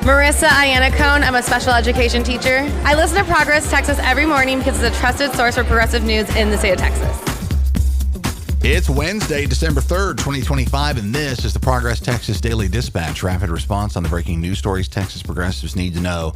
Marissa Iannacone. I'm a special education teacher. I listen to Progress Texas every morning because it's a trusted source for progressive news in the state of Texas. It's Wednesday, December 3rd, 2025, and this is the Progress Texas Daily Dispatch, rapid response on the breaking news stories Texas progressives need to know.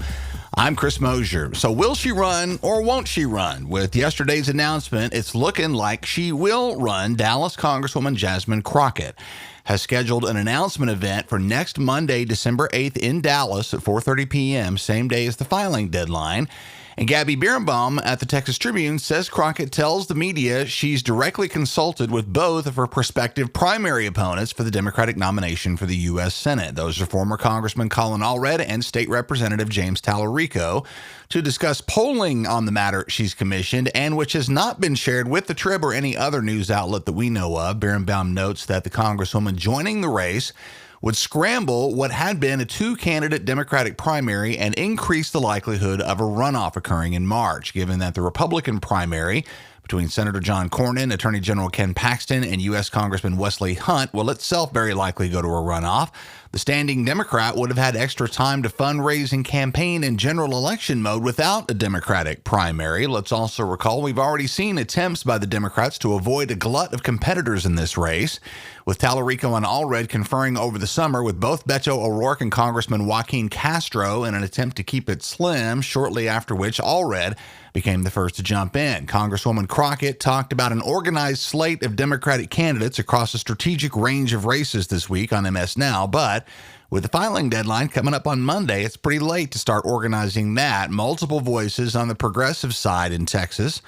I'm Chris Mosier. So will she run or won't she run? With yesterday's announcement, it's looking like she will run. Dallas Congresswoman Jasmine Crockett has scheduled an announcement event for next Monday, December 8th in Dallas at 4:30 p.m., same day as the filing deadline. And Gabby Birnbaum at the Texas Tribune says Crockett tells the media she's directly consulted with both of her prospective primary opponents for the Democratic nomination for the U.S. Senate. Those are former Congressman Colin Allred and State Representative James Tallarico, to discuss polling on the matter she's commissioned and which has not been shared with the Trib or any other news outlet that we know of. Birnbaum notes that the Congresswoman joining the race would scramble what had been a two-candidate Democratic primary and increase the likelihood of a runoff occurring in March, given that the Republican primary between Senator John Cornyn, Attorney General Ken Paxton, and U.S. Congressman Wesley Hunt will itself very likely go to a runoff. The standing Democrat would have had extra time to fundraise and campaign in general election mode without a Democratic primary. Let's also recall we've already seen attempts by the Democrats to avoid a glut of competitors in this race, with Tallarico and Allred conferring over the summer with both Beto O'Rourke and Congressman Joaquin Castro in an attempt to keep it slim, shortly after which Allred became the first to jump in. Congresswoman Crockett talked about an organized slate of Democratic candidates across a strategic range of races this week on MS Now, but with the filing deadline coming up on Monday, it's pretty late to start organizing that. Multiple voices on the progressive side in Texas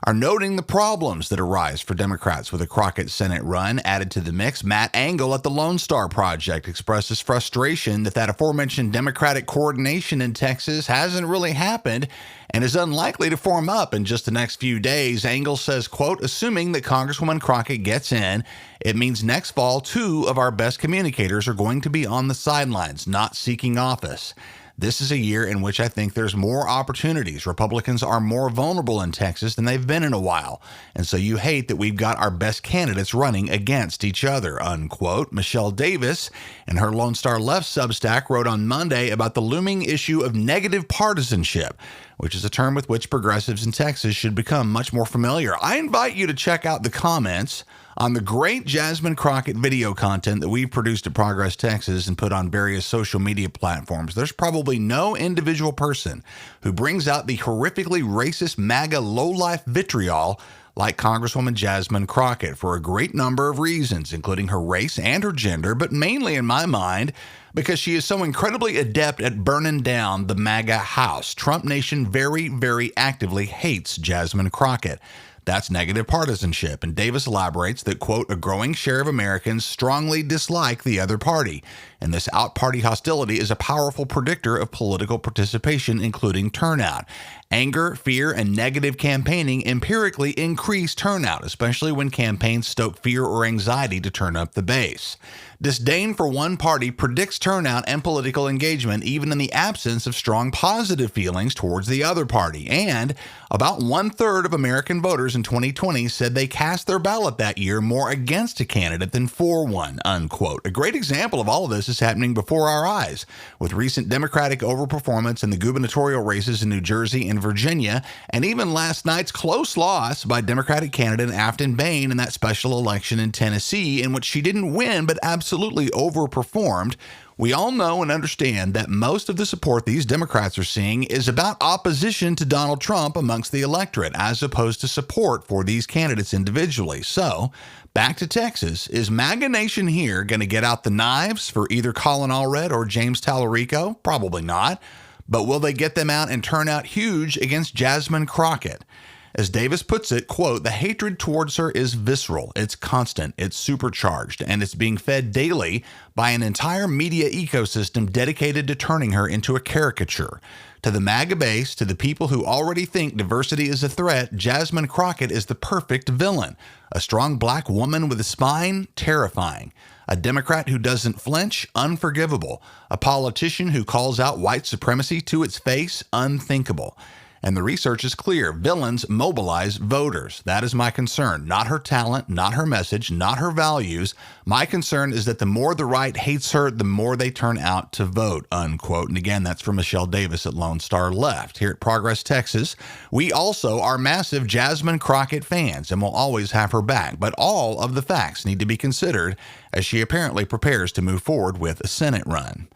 are noting the problems that arise for Democrats with a Crockett Senate run added to the mix. Matt Engel at the Lone Star Project expresses frustration that aforementioned Democratic coordination in Texas hasn't really happened and is unlikely to form up in just the next few days. Engel says, quote, assuming that Congresswoman Crockett gets in, it means next fall, two of our best communicators are going to be on the sidelines, not seeking office. This is a year in which I think there's more opportunities. Republicans are more vulnerable in Texas than they've been in a while. And so you hate that we've got our best candidates running against each other, unquote. Michelle Davis in her Lone Star Left Substack wrote on Monday about the looming issue of negative partisanship, which is a term with which progressives in Texas should become much more familiar. I invite you to check out the comments on the great Jasmine Crockett video content that we've produced at Progress Texas and put on various social media platforms. There's probably no individual person who brings out the horrifically racist MAGA lowlife vitriol like Congresswoman Jasmine Crockett for a great number of reasons, including her race and her gender, but mainly in my mind because she is so incredibly adept at burning down the MAGA house. Trump Nation very, very actively hates Jasmine Crockett. That's negative partisanship. And Davis elaborates that, quote, a growing share of Americans strongly dislike the other party. And this out-party hostility is a powerful predictor of political participation, including turnout. Anger, fear, and negative campaigning empirically increase turnout, especially when campaigns stoke fear or anxiety to turn up the base. Disdain for one party predicts turnout and political engagement, even in the absence of strong positive feelings towards the other party. And about 1/3 of American voters in 2020 said they cast their ballot that year more against a candidate than for one, unquote. A great example of all of this is happening before our eyes, with recent Democratic overperformance in the gubernatorial races in New Jersey and Virginia, and even last night's close loss by Democratic candidate Afton Bain in that special election in Tennessee, in which she didn't win but absolutely overperformed. We all know and understand that most of the support these Democrats are seeing is about opposition to Donald Trump amongst the electorate, as opposed to support for these candidates individually. So, back to Texas. Is MAGA Nation here going to get out the knives for either Colin Allred or James Tallarico? Probably not. But will they get them out and turn out huge against Jasmine Crockett? As Davis puts it, quote, the hatred towards her is visceral, it's constant, it's supercharged, and it's being fed daily by an entire media ecosystem dedicated to turning her into a caricature. To the MAGA base, to the people who already think diversity is a threat, Jasmine Crockett is the perfect villain. A strong black woman with a spine, terrifying. A Democrat who doesn't flinch, unforgivable. A politician who calls out white supremacy to its face, unthinkable. And the research is clear. Villains mobilize voters. That is my concern. Not her talent, not her message, not her values. My concern is that the more the right hates her, the more they turn out to vote, unquote. And again, that's from Michelle Davis at Lone Star Left. Here at Progress, Texas, we also are massive Jasmine Crockett fans and will always have her back. But all of the facts need to be considered as she apparently prepares to move forward with a Senate run.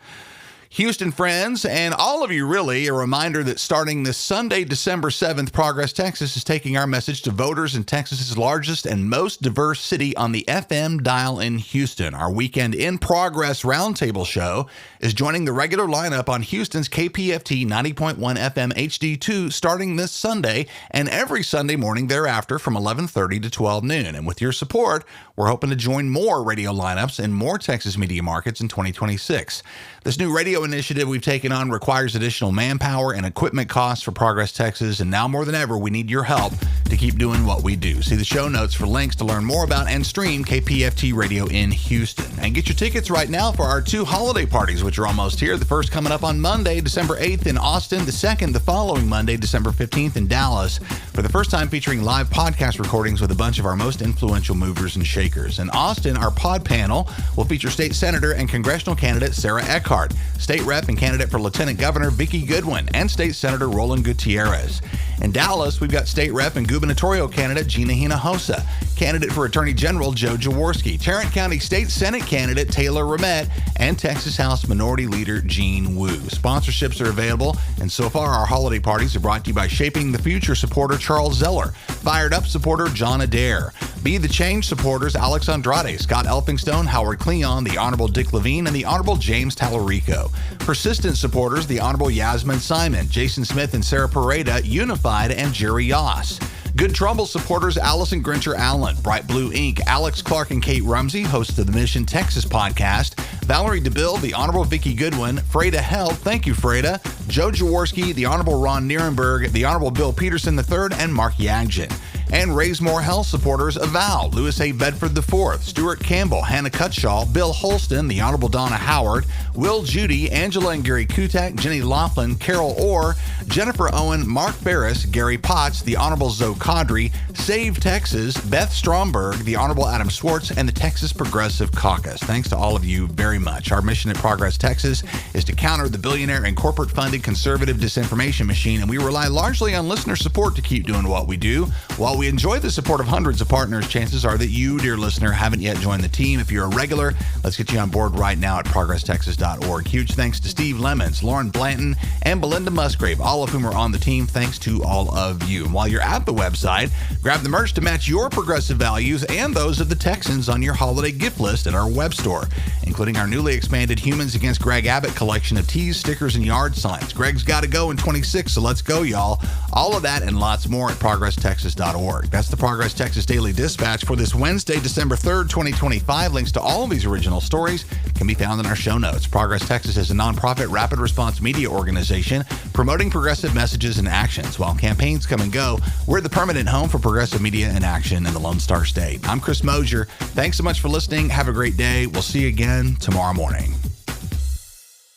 Houston friends, and all of you really, a reminder that starting this Sunday, December 7th, Progress Texas is taking our message to voters in Texas's largest and most diverse city on the FM dial in Houston. Our Weekend in Progress Roundtable show is joining the regular lineup on Houston's KPFT 90.1 FM HD2 starting this Sunday and every Sunday morning thereafter from 11:30 to 12 noon. And with your support, we're hoping to join more radio lineups in more Texas media markets in 2026. This new radio initiative we've taken on requires additional manpower and equipment costs for Progress Texas, and now more than ever, we need your help to keep doing what we do. See the show notes for links to learn more about and stream KPFT Radio in Houston. And get your tickets right now for our 2 holiday parties, which are almost here. The first coming up on Monday, December 8th in Austin. The second, the following Monday, December 15th in Dallas. For the first time featuring live podcast recordings with a bunch of our most influential movers and shakers. In Austin, our pod panel will feature State Senator and Congressional candidate Sarah Eckhart, State Rep and candidate for Lieutenant Governor Vicki Goodwin, and State Senator Roland Gutierrez. In Dallas, we've got State Rep and gubernatorial candidate Gina Hinojosa, candidate for Attorney General Joe Jaworski, Tarrant County State Senate candidate Taylor Ramette, and Texas House Minority Leader Gene Wu. Sponsorships are available, and so far our holiday parties are brought to you by Shaping the Future supporter Charles Zeller, Fired Up supporter John Adair, Be the Change supporters Alex Andrade, Scott Elphinstone, Howard Cleon, the Honorable Dick Levine, and the Honorable James Tallarico. Persistent supporters the Honorable Yasmin Simon, Jason Smith and Sarah Pareda, Unified, and Jerry Yoss. Good Trouble supporters Allison Grincher Allen, Bright Blue Inc., Alex Clark and Kate Rumsey, hosts of the Mission Texas podcast, Valerie DeBille, the Honorable Vicki Goodwin, Freda Health, thank you Freda, Joe Jaworski, the Honorable Ron Nierenberg, the Honorable Bill Peterson III, and Mark Yagin. And Raise More Health supporters Aval, Louis A. Bedford IV, Stuart Campbell, Hannah Cutshaw, Bill Holston, the Honorable Donna Howard, Will Judy, Angela and Gary Kutak, Jenny Laughlin, Carol Orr, Jennifer Owen, Mark Ferris, Gary Potts, the Honorable Zoe Cadre, Save Texas, Beth Stromberg, the Honorable Adam Swartz, and the Texas Progressive Caucus. Thanks to all of you very much. Our mission at Progress Texas is to counter the billionaire and corporate-funded conservative disinformation machine, and we rely largely on listener support to keep doing what we do. While we enjoy the support of hundreds of partners, chances are that you, dear listener, haven't yet joined the team. If you're a regular, let's get you on board right now at progresstexas.org. Huge thanks to Steve Lemons, Lauren Blanton, and Belinda Musgrave, all of whom are on the team. Thanks to all of you. And while you're at the website, grab the merch to match your progressive values and those of the Texans on your holiday gift list at our web store, including our newly expanded Humans Against Greg Abbott collection of tees, stickers, and yard signs. Greg's got to go in 26, so let's go, y'all. All of that and lots more at progresstexas.org. That's the Progress Texas Daily Dispatch for this Wednesday, December 3rd, 2025. Links to all of these original stories can be found in our show notes. Progress Texas is a nonprofit rapid response media organization promoting progressive messages and actions. While campaigns come and go, we're the permanent home for progressive media and action in the Lone Star State. I'm Chris Mosier. Thanks so much for listening. Have a great day. We'll see you again tomorrow morning.